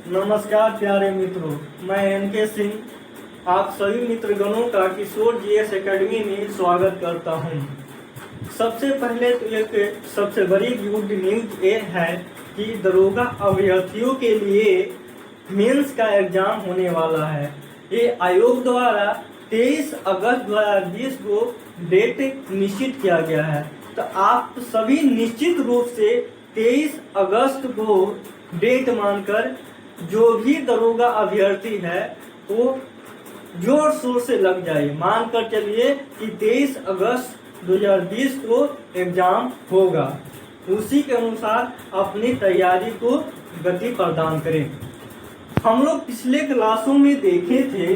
नमस्कार प्यारे मित्रों, मैं एनके सिंह आप सभी मित्रगणों का किशोर जीएस एकेडमी में स्वागत करता हूं। सबसे पहले तो एक सबसे बड़ी गुड न्यूज ये है कि दरोगा अभ्यर्थियों के लिए मेंस का एग्जाम होने वाला है। ये आयोग द्वारा 23 अगस्त 2020 को डेट निश्चित किया गया है, तो आप सभी निश्चित रूप से 23 अगस्त को डेट मानकर जो भी दरोगा अभ्यर्थी है वो जोर शोर से लग जाए। मानकर चलिए कि 23 अगस्त 2020 को एग्जाम होगा, उसी के अनुसार अपनी तैयारी को गति प्रदान करें। हम लोग पिछले क्लासों में देखे थे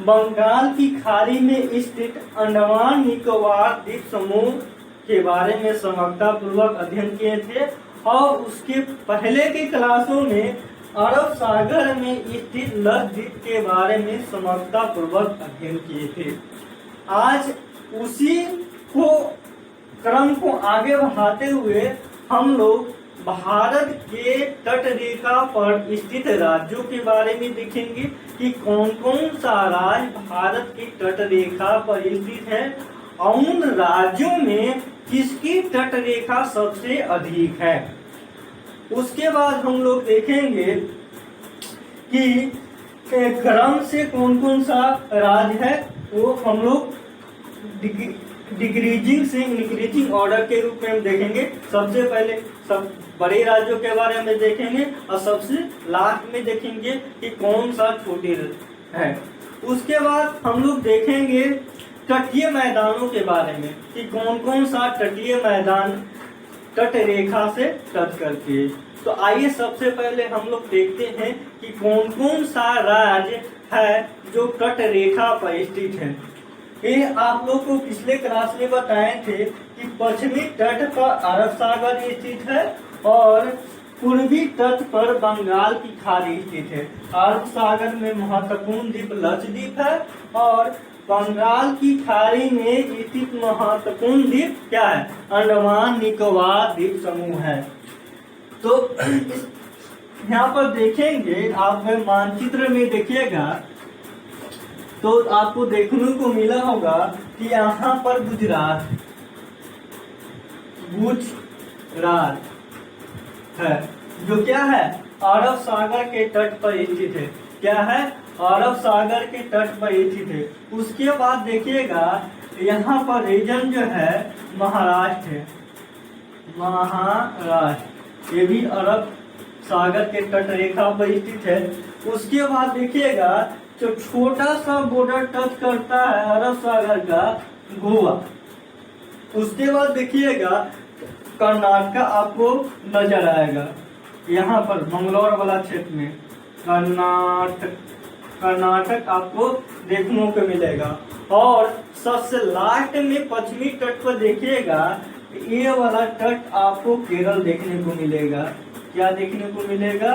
बंगाल की खाड़ी में स्थित अंडमान निकोबार द्वीप समूह के बारे में समग्रता पूर्वक अध्ययन किए थे, और उसके पहले के क्लासों में अरब सागर में स्थित लक्षद्वीप के बारे में समग्रता पूर्वक अध्ययन किए थे। आज उसी को क्रम को आगे बढ़ाते हुए हम लोग भारत के तट रेखा पर स्थित राज्यों के बारे में देखेंगे कि कौन कौन सा राज्य भारत की तट रेखा पर स्थित है और उन राज्यों में किसकी तट रेखा सबसे अधिक है। उसके बाद हम लोग देखेंगे कि क्रम से कौन कौन सा राज्य है, वो हम लोग डिक्रीजिंग से इंक्रीजिंग ऑर्डर के रूप में देखेंगे। सबसे पहले सब बड़े राज्यों के बारे में देखेंगे और सबसे लास्ट में देखेंगे कि कौन सा छोटे है। उसके बाद हम लोग देखेंगे तटीय मैदानों के बारे में कि कौन कौन सा तटीय मैदान तट रेखा से टच करके। तो आइए सबसे पहले हम लोग देखते हैं कि कौन कौन सा राज्य है जो तट रेखा पर स्थित है। ये आप लोग को पिछले क्लास में बताए थे कि पश्चिमी तट पर अरब सागर स्थित है और पूर्वी तट पर बंगाल की खाड़ी स्थित है। अरब सागर में महत्वपूर्ण द्वीप लक्षद्वीप है और बंगाल की खाड़ी में स्थित महत्वपूर्ण द्वीप क्या है, अंडमान निकोबार द्वीप समूह है। तो यहाँ पर देखेंगे, आप मानचित्र में देखिएगा तो आपको देखने को मिला होगा कि यहाँ पर गुजरात है, जो क्या है, अरब सागर के तट पर स्थित है। क्या है, अरब सागर के तट पर स्थित है। उसके बाद देखिएगा यहाँ पर रीजन जो है महाराष्ट्र है, महाराष्ट्र, ये भी अरब सागर के तट रेखा पर स्थित है। उसके बाद देखिएगा जो छोटा सा बॉर्डर टच करता है अरब सागर का, गोवा। उसके बाद देखिएगा कर्नाटक आपको नजर आएगा, यहाँ पर मंगलौर वाला क्षेत्र में कर्नाटक आपको देखने को मिलेगा। और सबसे लास्ट में पश्चिमी तट पर देखिएगा, ये वाला तट आपको केरल देखने को मिलेगा। क्या देखने को मिलेगा,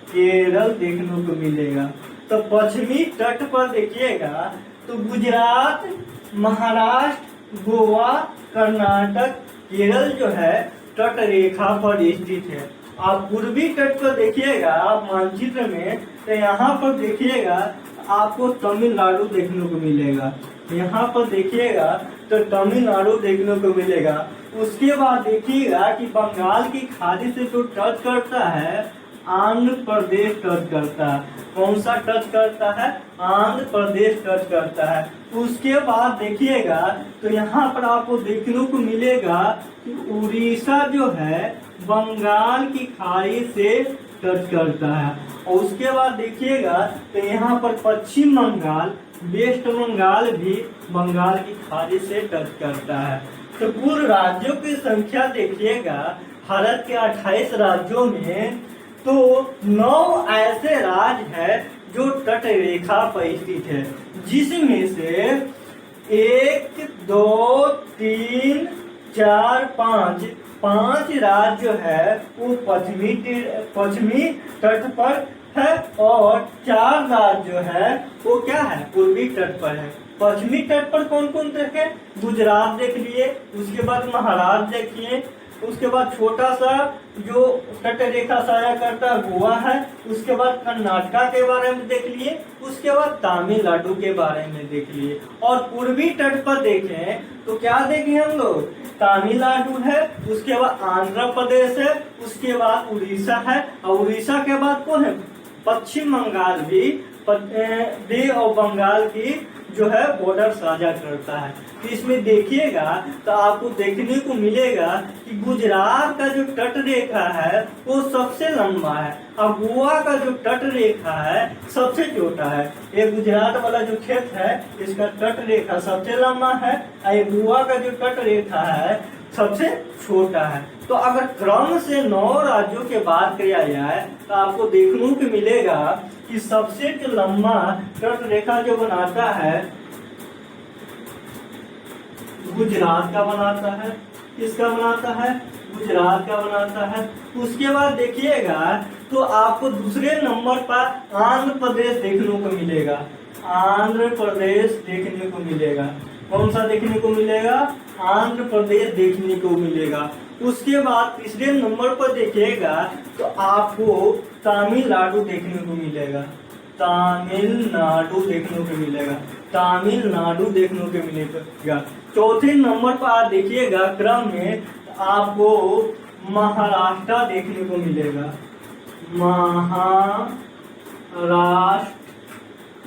केरल देखने को मिलेगा। तो पश्चिमी तट पर देखिएगा तो गुजरात, महाराष्ट्र, गोवा, कर्नाटक, केरल जो है तट रेखा पर स्थित है। आप पूर्वी तट पर देखिएगा आप मानचित्र में, तो यहाँ पर देखिएगा आपको तमिलनाडु देखने को मिलेगा। यहाँ पर देखिएगा तो तमिलनाडु देखने को मिलेगा। उसके बाद देखिएगा कि बंगाल की खाड़ी से जो टच करता है, आंध्र प्रदेश टच करता है। कौन सा टच करता है, आंध्र प्रदेश टच करता है। उसके बाद देखिएगा तो यहाँ पर आपको देखने को मिलेगा कि उड़ीसा जो है बंगाल की खाड़ी से टच करता है। और उसके बाद देखिएगा तो यहाँ पर पश्चिम बंगाल, वेस्ट बंगाल भी बंगाल की खाड़ी से टच करता है। तो कुल राज्यों की संख्या देखिएगा भारत के 28 राज्यों में तो 9 ऐसे राज्य है जो तट रेखा पर स्थित है, जिसमें से 1, 2, 3, 4, 5 राज्य जो है वो पश्चिमी तट पर है और 4 राज्य जो है वो क्या है, पूर्वी तट पर है। पश्चिमी तट पर कौन कौन तट है, गुजरात देख लिए, उसके बाद महाराष्ट्र देखिए, उसके बाद छोटा सा जो तट रेखा साझा करता है गोवा है, उसके बाद कर्नाटक के बारे में देख लिए, उसके बाद तमिलनाडु के बारे में देख लिए। और पूर्वी तट पर देखें तो क्या देखें हम लोग, तमिलनाडु है, उसके बाद आंध्र प्रदेश है, उसके बाद उड़ीसा है, और उड़ीसा के बाद कौन है, पश्चिम बंगाल भी बे और बंगाल की जो है बॉर्डर साझा करता है। तो इसमें देखिएगा तो आपको देखने को मिलेगा कि गुजरात का जो तट रेखा है वो सबसे लंबा है, और गोवा का जो तट रेखा है सबसे छोटा है। ये गुजरात वाला जो क्षेत्र है इसका तट रेखा सबसे लंबा है, और ये गोवा का जो तट रेखा है सबसे छोटा है। तो अगर क्रम से 9 राज्यों के बात किया जाए तो आपको देखने को मिलेगा कि सबसे जो लंबा तट रेखा जो बनाता है गुजरात का बनाता है। किसका बनाता है, गुजरात का बनाता है। उसके बाद देखिएगा तो आपको दूसरे नंबर पर आंध्र प्रदेश देखने को मिलेगा, आंध्र प्रदेश देखने को मिलेगा। कौन सा देखने को मिलेगा, आंध्र प्रदेश देखने को मिलेगा। उसके बाद तीसरे नंबर पर देखिएगा तो आपको तमिलनाडु देखने को मिलेगा, तमिलनाडु देखने को मिलेगा, तमिलनाडु देखने को मिलेगा। चौथे नंबर पर आप देखिएगा क्रम में आपको महाराष्ट्र देखने को मिलेगा, महाराष्ट्र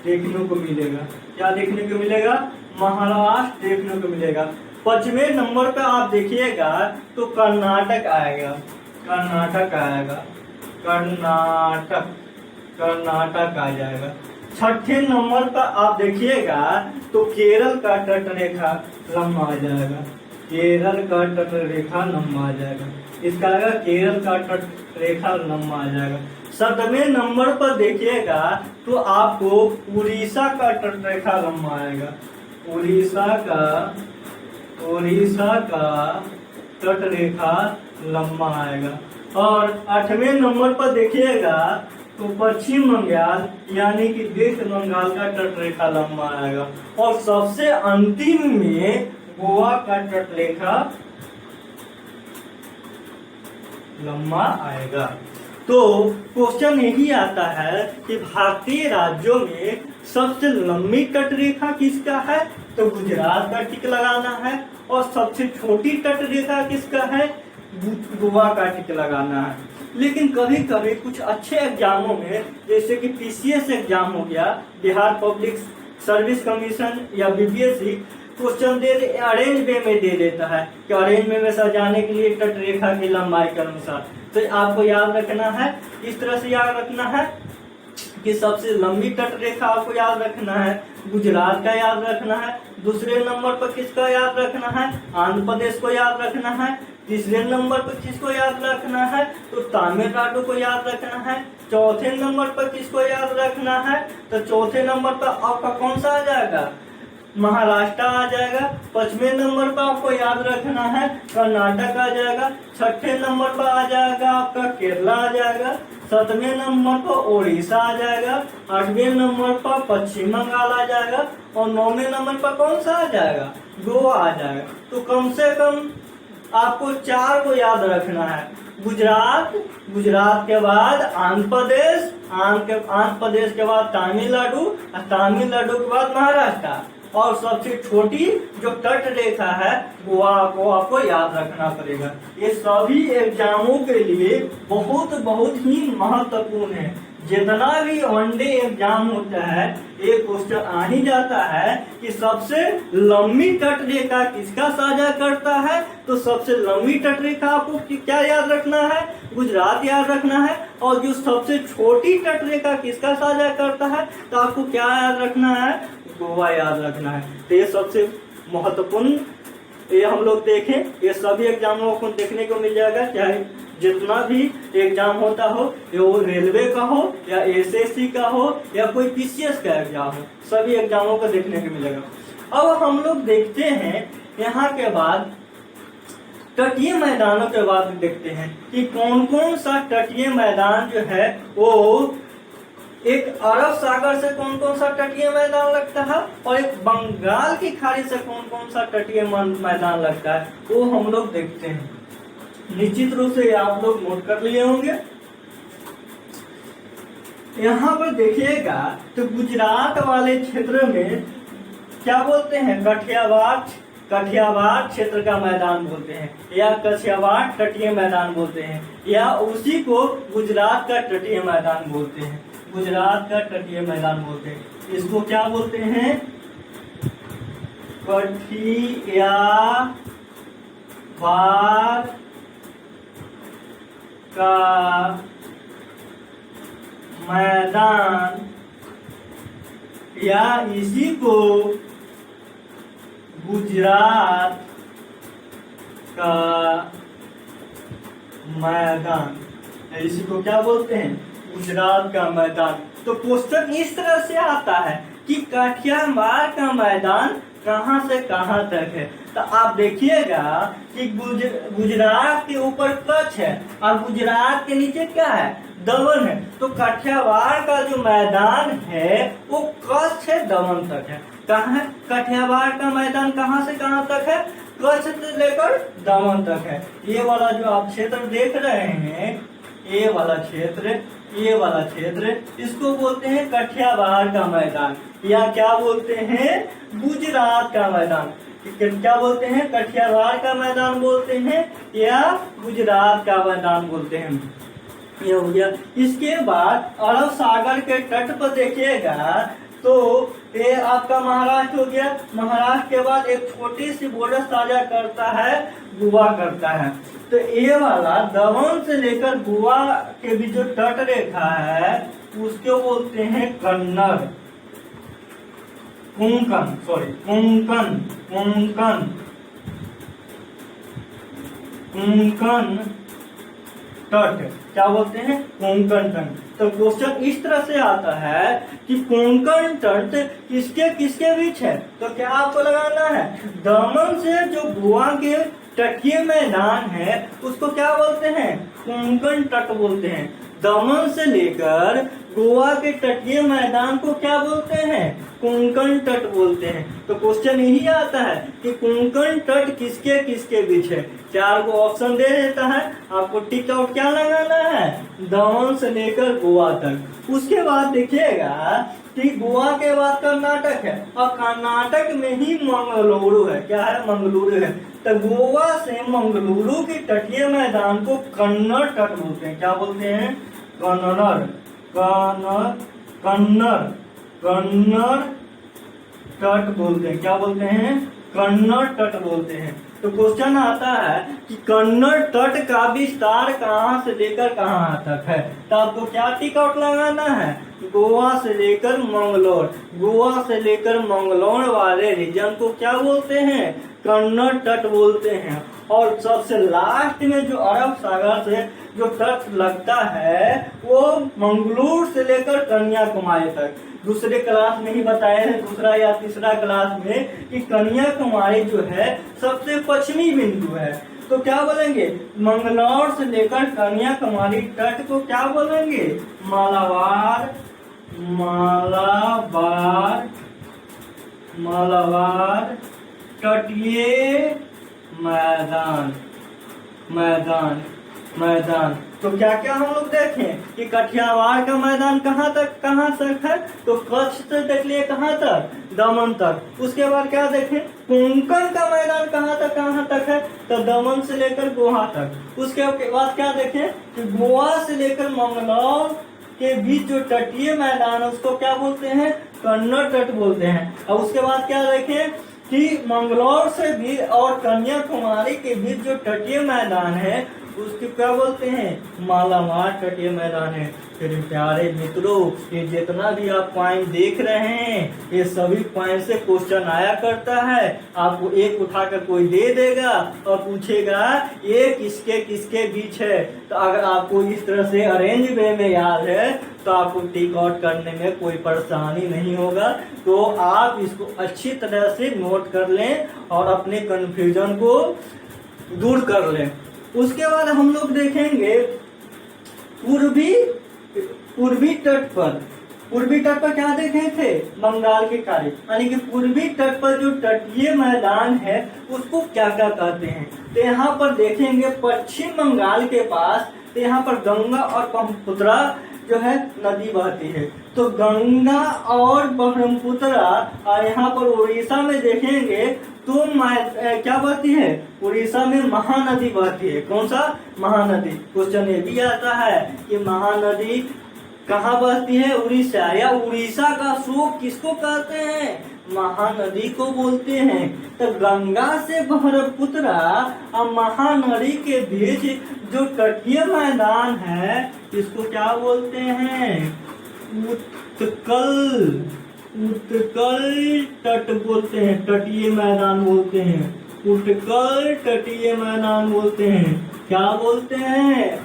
देखने को मिलेगा। क्या देखने को मिलेगा, महाराष्ट्र देखने को मिलेगा। 5वें नंबर पे आप देखिएगा तो कर्नाटक आएगा, कर्नाटक आएगा, कर्नाटक, कर्नाटक आ जाएगा। 6ठे नंबर पर आप देखिएगा तो केरल का तट रेखा लंबा आ जाएगा, केरल का तट रेखा लंबा आ जाएगा। इसका आएगा केरल का तट रेखा लंबा आ जाएगा। 7वें नंबर पर देखिएगा तो आपको उड़ीसा का तट रेखा लंबा आएगा, उड़ीसा का तट रेखा लंबा आएगा। और 8वें नंबर पर देखिएगा तो पश्चिम बंगाल यानी कि वेस्ट बंगाल का तट रेखा लंबा आएगा। और सबसे अंतिम में गोवा का तट रेखा लंबा आएगा। तो क्वेश्चन यही आता है कि भारतीय राज्यों में सबसे लंबी तट रेखा किसका है, तो गुजरात का टिक लगाना है। और सबसे छोटी तट रेखा किसका है, गोवा का टिक लगाना है। लेकिन कभी कभी कुछ अच्छे एग्जामों में जैसे कि पीसीएस एग्जाम हो गया, बिहार पब्लिक सर्विस कमीशन या बीपीएससी, क्वेश्चन अरेंज वे में दे देता है कि अरेंज वे में सजाने के लिए तट रेखा की लंबाई के अनुसार। तो आपको याद रखना है, इस तरह से याद रखना है कि सबसे लंबी तट रेखा आपको याद रखना है, गुजरात का याद रखना है। दूसरे नंबर पर किसका याद रखना है, आंध्र प्रदेश को याद रखना है। तीसरे नंबर पर किसको याद रखना है, तो तमिलनाडु को याद रखना है। चौथे नंबर पर किसको याद रखना है, तो चौथे नंबर पर आपका कौन सा आ जाएगा, महाराष्ट्र आ जाएगा। 5वें नंबर पर आपको याद रखना है कर्नाटक आ जाएगा। 6ठे नंबर पर आ जाएगा आपका केरला आ जाएगा। 7वें नंबर पर उड़ीसा आ जाएगा। 8वें नंबर पर पश्चिम बंगाल आ जाएगा। और 9वें नंबर पर कौन सा आ जाएगा, गोवा आ जाएगा। तो कम से कम आपको 4 को याद रखना है, गुजरात, गुजरात के बाद आंध्र प्रदेश, आंध्र प्रदेश के बाद तमिलनाडु, और तमिलनाडु के बाद महाराष्ट्र। और सबसे छोटी जो तट रेखा है गोवा को आपको याद रखना पड़ेगा। ये सभी एग्जामों के लिए बहुत बहुत ही महत्वपूर्ण है। जितना भी वनडे एग्जाम होता है ये क्वेश्चन आ ही जाता है कि सबसे लंबी तट रेखा किसका साझा करता है, तो सबसे लंबी तट रेखा आपको क्या याद रखना है, गुजरात याद रखना है। और जो सबसे छोटी तट रेखा किसका साझा करता है, तो आपको क्या याद रखना है, गोवा याद रखना है। तो ये सबसे महत्वपूर्ण ये हम लोग देखें, ये सभी एग्जामों को देखने को मिल जाएगा, चाहे जितना भी एग्जाम होता हो, वो रेलवे का हो या एसएससी का हो या कोई पीसीएस का एग्जाम हो, सभी एग्जामों को देखने को मिलेगा। अब हम लोग देखते हैं यहाँ के बाद तटीय मैदानों के बाद देखते हैं कि कौन कौन सा तटीय मैदान जो है वो एक अरब सागर से कौन कौन सा तटीय मैदान लगता है और एक बंगाल की खाड़ी से कौन कौन सा तटीय मैदान लगता है, वो हम लोग देखते हैं। निश्चित रूप से आप लोग नोट कर लिए होंगे। यहाँ पर देखिएगा तो गुजरात वाले क्षेत्र में क्या बोलते हैं, कठियावाड़ क्षेत्र का मैदान बोलते हैं, या कठियावाड़ तटीय मैदान बोलते हैं, या उसी को गुजरात का तटीय मैदान बोलते हैं, गुजरात का तटीय मैदान बोलते हैं। इसको क्या बोलते हैं, कठियावाड़ का मैदान, या इसी को गुजरात का मैदान, इसी को क्या बोलते हैं, गुजरात का मैदान। तो क्वेश्चन इस तरह से आता है कि काठियावाड़ का मैदान कहां से कहां तक है। तो आप देखिएगा कि गुजरात के ऊपर कच्छ है और गुजरात के नीचे क्या है, दमन है। तो काठियावाड़ का जो मैदान है वो कच्छ से दमन तक है। कहाँ है काठियावाड़ का मैदान, कहां से कहां तक है, कच्छ से लेकर दमन तक है। ये वाला जो आप क्षेत्र देख रहे हैं, ये वाला क्षेत्र इसको बोलते हैं काठियावाड़ का मैदान, या क्या बोलते हैं, गुजरात का मैदान। क्या बोलते हैं, काठियावाड़ का मैदान बोलते हैं या गुजरात का मैदान बोलते हैं। ये हो गया। इसके बाद अरब सागर के तट पर देखिएगा तो ये आपका महाराष्ट्र हो गया। महाराष्ट्र के बाद एक छोटी सी बॉर्डर साझा करता है, गोवा करता है। तो ये वाला दमन से लेकर गोवा के बीच जो तट रेखा है उसको बोलते हैं कोंकण तट, क्या बोलते हैं, कोंकण तट। तो क्वेश्चन इस तरह से आता है कि कोंकण तट किसके किसके बीच है। तो क्या आपको लगाना है, दमन से जो गोवा के तटीय मैदान है उसको क्या बोलते हैं, कोंकण तट बोलते हैं। दमन से लेकर गोवा के तटीय मैदान को क्या बोलते हैं, कोंकण तट बोलते हैं। तो क्वेश्चन यही आता है कि कोंकण तट किसके किसके बीच है। 4 को ऑप्शन दे देता है, आपको टिक आउट क्या लगाना है, दमन से लेकर गोवा तक। उसके बाद देखिएगा कि गोवा के बाद कर्नाटक है और कर्नाटक में ही मंगलुरु है। क्या है, मंगलुरु है। तो गोवा से मंगलुरु के तटीय मैदान को कन्नड़ तट बोलते हैं। क्या बोलते हैं, कन्नड़ तट बोलते हैं। क्या बोलते हैं, कन्नड़ तट बोलते हैं। तो क्वेश्चन आता है कि कन्नड़ तट का विस्तार कहां से लेकर कहां तक है। तो आपको क्या टिक आउट लगाना है, गोवा से लेकर मंगलोर। गोवा से लेकर मंगलोर वाले रीजन को क्या बोलते हैं, कन्नड़ तट बोलते हैं। और सबसे लास्ट में जो अरब सागर से जो तट लगता है वो मंगलूर से लेकर कन्याकुमारी तक। दूसरे क्लास में ही बताया है, दूसरा या तीसरा क्लास में, कि कन्याकुमारी जो है सबसे पश्चिमी बिंदु है। तो क्या बोलेंगे, मंगलौर से लेकर कन्याकुमारी तट को क्या बोलेंगे, मालाबार तटीय मैदान। तो क्या क्या हम लोग देखें कि काठियावाड़ का मैदान कहाँ तक है, तो कच्छ से देख लिए कहाँ तक, दमन तक। उसके बाद क्या देखें, कोंकण का मैदान कहाँ तक है, तो दमन से लेकर गोवा तक। उसके बाद क्या देखें कि गोवा से लेकर मंगलौर के बीच जो तटीय मैदान है उसको क्या बोलते हैं, कन्नड़ तट बोलते हैं। और उसके बाद क्या देखें कि मंगलौर से भी और कन्याकुमारी के बीच जो तटीय मैदान है उसको क्या बोलते हैं, मालाबार तटीय मैदान है। फिर प्यारे मित्रों, ये जितना भी आप पॉइंट देख रहे हैं ये सभी पॉइंट से क्वेश्चन आया करता है। आपको एक उठाकर कोई दे देगा और पूछेगा ये किसके किसके बीच है। तो अगर आपको इस तरह से अरेंज वे में याद है तो आपको टिक आउट करने में कोई परेशानी नहीं होगा। तो आप इसको अच्छी तरह से नोट कर लें और अपने कंफ्यूजन को दूर कर लें। उसके बाद हम लोग देखेंगे पूर्वी तट पर पूर्वी तट पर क्या देखे थे? बंगाल की खाड़ी। यानी कि पूर्वी तट पर जो तटीय मैदान है उसको क्या क्या कहते हैं? तो यहाँ पर देखेंगे पश्चिम बंगाल के पास, तो यहाँ पर गंगा और ब्रह्मपुत्रा जो है नदी बहती है। तो गंगा और ब्रह्मपुत्रा, और यहाँ पर उड़ीसा में देखेंगे तो क्या बहती है? उड़ीसा में महानदी बहती है। कौन सा? महानदी। क्वेश्चन ये भी आता है कि महानदी कहाँ बहती है? उड़ीसा। या उड़ीसा का शोक किसको कहते हैं? महानदी को बोलते हैं। तो गंगा से ब्रह्मपुत्रा और महानदी के बीच जो तटीय मैदान है इसको क्या बोलते हैं? उत्कल। उत्कल तट बोलते हैं, तटीय मैदान बोलते हैं। उत्कल तटीय मैदान बोलते हैं। क्या बोलते हैं?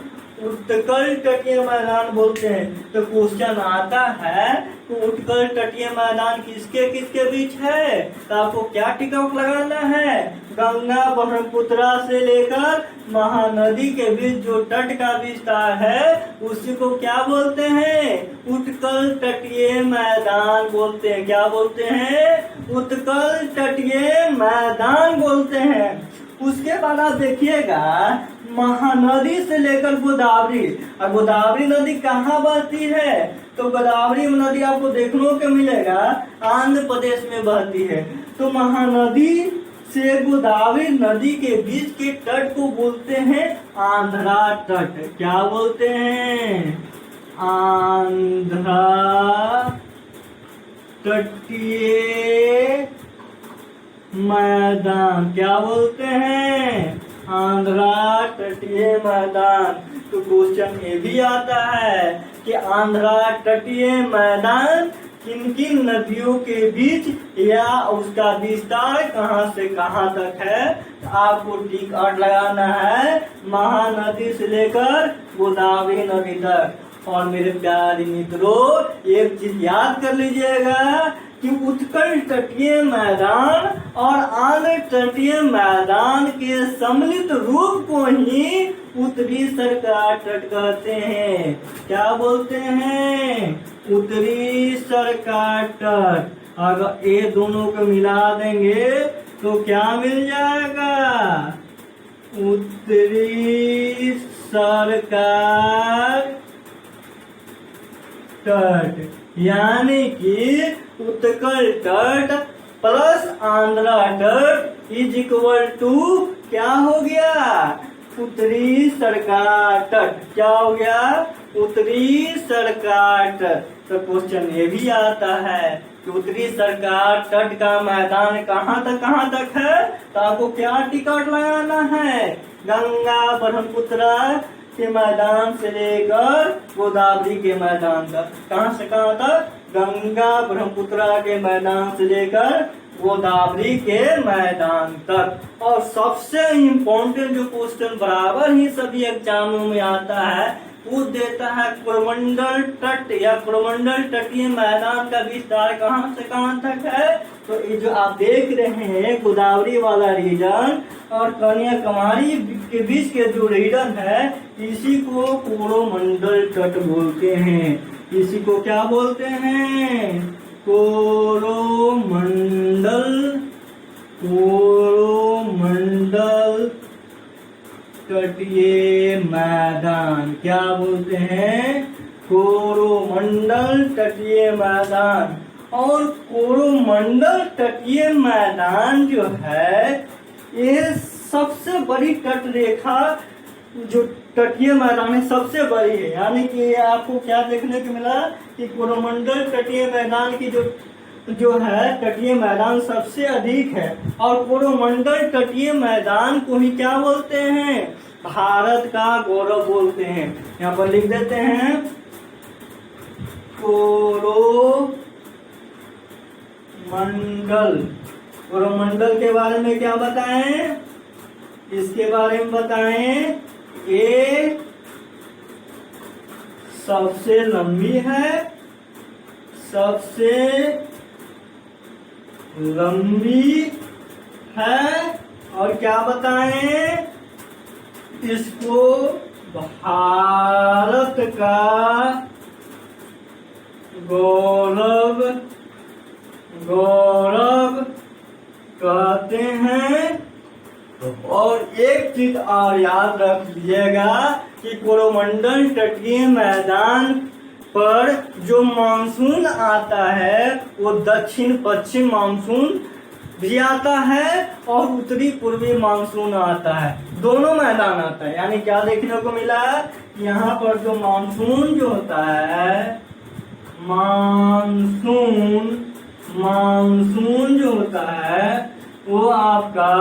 उत्कल तटीय मैदान बोलते हैं। तो क्वेश्चन आता है तो उत्कल तटीय मैदान किसके किसके बीच है? तो आपको क्या टिकट लगाना है? गंगा ब्रह्मपुत्रा से लेकर महानदी के बीच जो तट का विस्तार है उसी को क्या बोलते हैं? उत्कल तटीय मैदान बोलते हैं। क्या बोलते हैं? उत्कल तटीय मैदान बोलते हैं। उसके बाद आप देखिएगा महानदी से लेकर गोदावरी, और गोदावरी नदी कहाँ बहती है? तो गोदावरी नदी आपको देखने को मिलेगा आंध्र प्रदेश में बहती है। तो महानदी से गोदावरी नदी के बीच के तट को बोलते हैं आंध्रा तट। क्या बोलते हैं? आंध्रा तटीय मैदान। क्या बोलते हैं? आंध्रा तटीय मैदान। तो क्वेश्चन ये भी आता है कि आंध्रा तटीय मैदान किन किन नदियों के बीच या उसका विस्तार कहां से कहां तक है? तो आपको टिक आउट लगाना है महानदी से लेकर गोदावरी नदी तक। और मेरे प्यारे मित्रों एक चीज याद कर लीजिएगा कि उत्कल तटीय मैदान और आंध्र तटीय मैदान के सम्मिलित रूप को ही उत्तरी सरकार तट कहते हैं। क्या बोलते हैं? उत्तरी सरकार तट। अगर ये दोनों को मिला देंगे तो क्या मिल जाएगा? उत्तरी सरकार तट। यानी कि उत्कल तट प्लस आंध्रा तट इज इक्वल टू क्या हो गया? उत्तरी सरकार तट। क्या हो गया? उत्तरी सरकार तट। तो क्वेश्चन ये भी आता है कि उत्तरी सरकार तट का मैदान कहाँ तक है? तो आपको क्या टिकट लगाना है? गंगा ब्रह्मपुत्रा के मैदान से लेकर गोदावरी के मैदान तक। कहां से कहां तक? गंगा ब्रह्मपुत्रा के मैदान से लेकर गोदावरी के मैदान तक। और सबसे इम्पोर्टेंट जो क्वेश्चन बराबर ही सभी एग्जामों में आता है वो देता है कोरोमंडल तट या कोरोमंडल तटीय मैदान का विस्तार कहां से कहां तक है? तो ये जो आप देख रहे हैं गोदावरी वाला रीजन और कन्याकुमारी के बीच के जो रीजन है इसी को कोरोमंडल तट बोलते हैं। इसी को क्या बोलते हैं? कोरोमंडल तटीय मैदान। क्या बोलते हैं? कोरोमंडल तटीय मैदान। और कोरोमंडल तटीय मैदान जो है ये सबसे बड़ी तट रेखा जो तटीय मैदान है सबसे बड़ी है। यानी कि आपको क्या देखने को मिला कि कोरोमंडल तटीय मैदान की जो है तटीय मैदान सबसे अधिक है। और कोरोमंडल तटीय मैदान को ही क्या बोलते हैं? भारत का गौरव बोलते हैं। यहाँ पर लिख देते हैं कोरोमंडल के बारे में क्या बताएं? इसके बारे में बताएं। ये सबसे लंबी है, सबसे लंबी है। और क्या बताएं? इसको भारत गौरव गौरव कहते हैं। और एक चीज और याद रख लीजिएगा कि कोरोमंडल तटीय मैदान पर जो मानसून आता है वो दक्षिण पश्चिम मानसून भी आता है और उत्तरी पूर्वी मानसून आता है, दोनों मैदान आता है। यानी क्या देखने को मिला है, यहाँ पर जो मानसून जो होता है, मानसून जो होता है वो आपका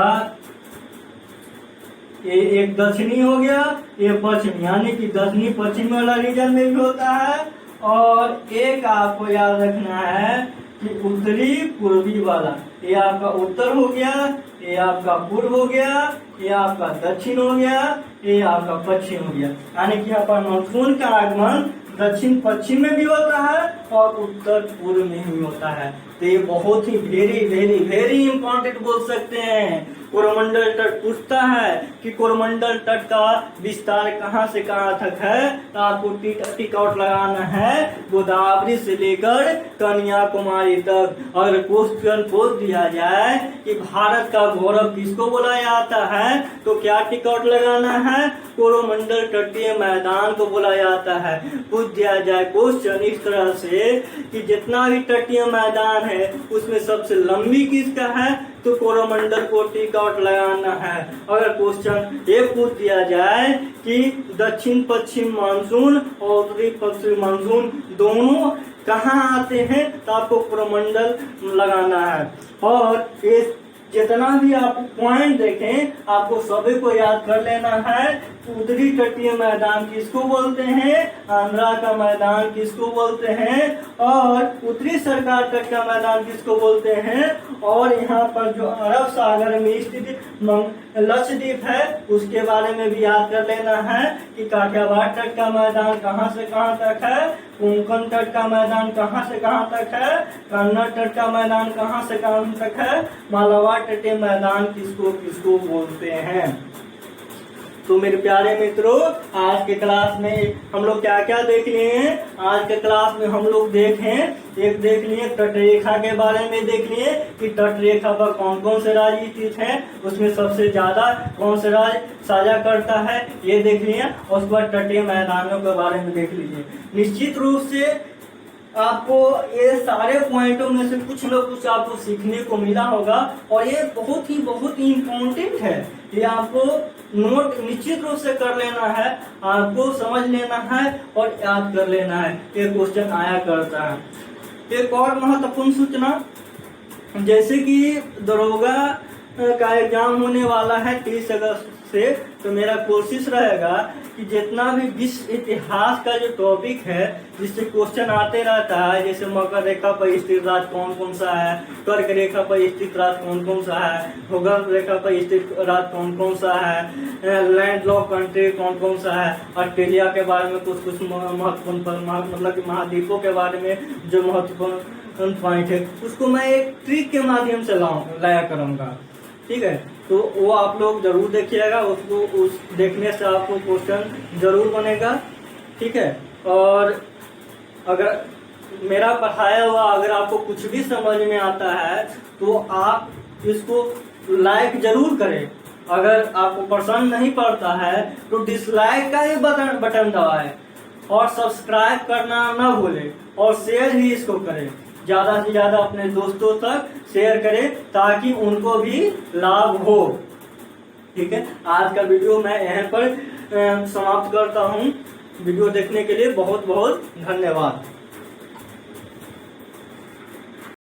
ये एक दक्षिणी हो गया, ये पश्चिम, यानी कि दक्षिणी पश्चिम वाला रीजन में भी होता है। और एक आपको याद रखना है कि उत्तरी पूर्वी वाला, ये आपका उत्तर हो गया, ये आपका पूर्व हो गया, ये आपका दक्षिण हो गया, ये आपका पश्चिम हो गया। यानी कि यहाँ पर मानसून का आगमन दक्षिण पश्चिम में भी होता है और उत्तर पूर्व में भी होता है। तो ये बहुत ही वेरी वेरी वेरी इंपॉर्टेंट बोल सकते हैं। कोरोमंडल तट पूछता है कि कोरोमंडल तट का विस्तार कहाँ से कहाँ तक है, तो आपको टिक आउट लगाना है गोदावरी से लेकर कन्याकुमारी तक। अगर क्वेश्चन पूछ दिया जाए कि भारत का गौरव किसको बोला जाता है, तो क्या टिक आउट लगाना है, कोरोमंडल तटीय मैदान को बोला जाता है। पूछ दिया जाए क्वेश्चन इस तरह से कि जितना भी तटीय मैदान है उसमें सबसे लंबी किसका है, तो कोरोमंडल को टिक आउट लगाना है। अगर क्वेश्चन ये पूछ दिया जाए कि दक्षिण पश्चिम मानसून और उत्तरी पश्चिम मानसून दोनों कहाँ आते हैं, तो आपको कोरोमंडल लगाना है। और ये जितना भी आप पॉइंट देखें आपको सभी को याद कर लेना है। उत्तरी तटीय मैदान किसको बोलते हैं, आंध्रा का मैदान किसको बोलते हैं, और उत्तरी सरकार तट का मैदान किसको बोलते हैं। और यहाँ पर जो अरब सागर में स्थित लक्षद्वीप है उसके बारे में भी याद कर लेना है कि काठियावाड़ तट का मैदान कहाँ से कहाँ तक है, कोंकण तट का मैदान कहाँ से कहाँ तक है, कन्नड़ तट का मैदान कहाँ से कहाँ तक है, मालाबार तटीय मैदान किसको किसको बोलते हैं। तो मेरे प्यारे मित्रों, आज के क्लास में हम लोग क्या क्या देख लिए हैं। आज के क्लास में हम लोग देख लिए तटरेखा के बारे में देख लिए कि तटरेखा पर कौन कौन से राज्य स्थित हैं, उसमें सबसे ज्यादा कौन से राज्य साझा करता है ये देख लिए। और उसके बाद तटीय मैदानों के बारे में देख लीजिए। निश्चित रूप से आपको ये सारे पॉइंटों में से कुछ न कुछ आपको सीखने को मिला होगा और ये बहुत ही इम्पोर्टेंट है। ये आपको नोट निश्चित रूप से कर लेना है, आपको समझ लेना है और याद कर लेना है। ये क्वेश्चन आया करता है। एक और महत्वपूर्ण सूचना, जैसे कि दरोगा का एग्जाम होने वाला है 30 अगस्त से, तो मेरा कोशिश रहेगा कि जितना भी विश्व इतिहास का जो टॉपिक है जिससे क्वेश्चन आते रहता है, जैसे मकर रेखा पर स्थित राज्य कौन कौन सा है, कर्क रेखा पर स्थित राज्य कौन कौन सा है, भूगोल रेखा पर स्थित राज्य कौन कौन सा है, लैंड लॉक कंट्री कौन कौन सा है, ऑस्ट्रेलिया के बारे में कुछ महत्वपूर्ण मतलब महाद्वीपों के बारे में जो महत्वपूर्ण पॉइंट है उसको मैं एक ट्रिक के माध्यम से लाया करूंगा। ठीक है, तो वो आप लोग जरूर देखिएगा, उसको उस देखने से आपको क्वेश्चन जरूर बनेगा। ठीक है, और अगर मेरा पढ़ाया हुआ अगर आपको कुछ भी समझ में आता है तो आप इसको लाइक जरूर करें। अगर आपको पसंद नहीं पड़ता है तो डिसलाइक का ही बटन दबाएं और सब्सक्राइब करना ना भूलें और शेयर ही इसको करें, ज्यादा से ज्यादा अपने दोस्तों तक शेयर करें ताकि उनको भी लाभ हो। ठीक है, आज का वीडियो मैं यहाँ पर समाप्त करता हूँ। वीडियो देखने के लिए बहुत बहुत धन्यवाद।